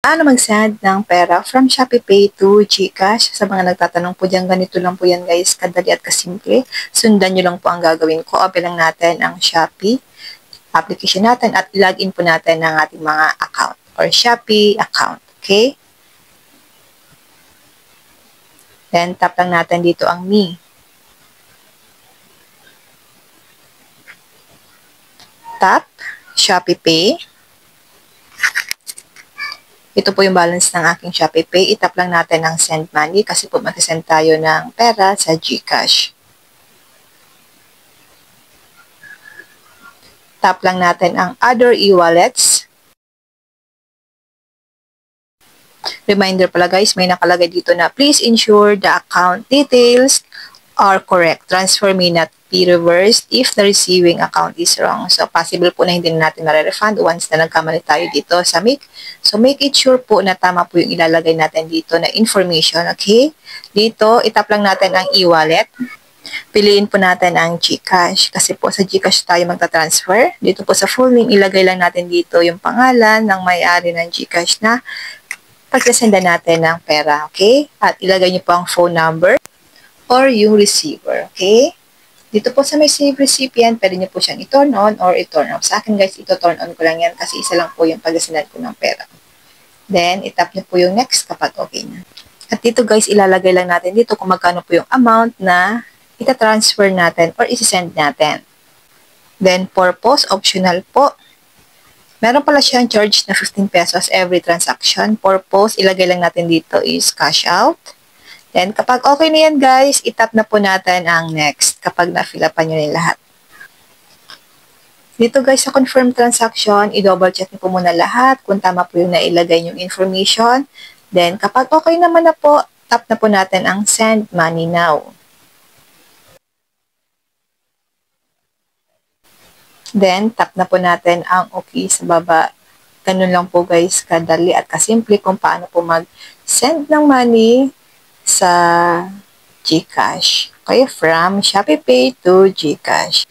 Paano mag-send ng pera from Shopee Pay to GCash? Sa mga nagtatanong po dyan, ganito lang po yan guys, kadali at kasimple. Sundan nyo lang po ang gagawin ko. Open lang natin ang Shopee application natin at login po natin ang ating mga account or Shopee account. Okay? Then, tap lang natin dito ang Me. Tap, Shopee Pay. Ito po yung balance ng aking Shopee Pay. Itap lang natin ang send money kasi po mag-send tayo ng pera sa GCash. Tap lang natin ang other e-wallets. Reminder pala guys, may nakalagay dito na please ensure the account details are correct. Transfer may not be reversed if the receiving account is wrong. So, possible po na hindi na natin ma-refund once na nagkamali tayo dito sa make. So, make it sure po na tama po yung ilalagay natin dito na information, okay? Dito, itap lang natin ang e-wallet. Piliin po natin ang GCash kasi po sa GCash tayo magta-transfer. Dito po sa full name, ilagay lang natin dito yung pangalan ng may-ari ng GCash na pagkasenda natin ng pera, okay? At ilagay niyo po ang phone number or yung receiver, okay? Dito po sa may save recipient, pwede niyo po siyang i-turn on or i-turn off. Sa akin guys, ito-turn on ko lang yan kasi isa lang po yung pagkasendan ko ng pera. Then, itap niyo po yung next kapag okay na. At dito guys, ilalagay lang natin dito kung magkano po yung amount na ita-transfer natin or isi-send natin. Then, purpose, optional po. Meron pala siyang charge na 15 pesos every transaction. Purpose, ilagay lang natin dito is cash out. Then, kapag okay na yan guys, itap na po natin ang next kapag na-fill upan nyo na lahat. Dito guys, sa confirm transaction, i-double check nyo po muna lahat kung tama po yung nailagay yung information. Then, kapag okay naman na po, tap na po natin ang send money now. Then, tap na po natin ang okay sa baba. Ganun lang po guys, kadali at kasimple kung paano po mag-send ng money sa GCash. Okay, from Shopee Pay to GCash.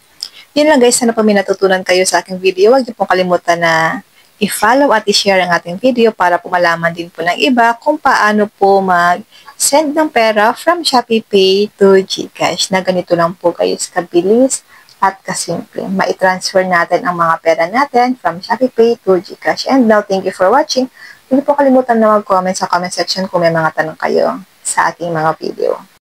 Yun lang guys, sana po may natutunan kayo sa aking video. Huwag niyo pong kalimutan na i-follow at i-share ang ating video para po malaman din po ng iba kung paano po mag-send ng pera from Shopee Pay to GCash. Na ganito lang po guys, kabilis at kasimple. Mai-transfer natin ang mga pera natin from Shopee Pay to GCash. And now, thank you for watching. Hindi po kalimutan na mag-comment sa comment section kung may mga tanong kayo sa aking mga video.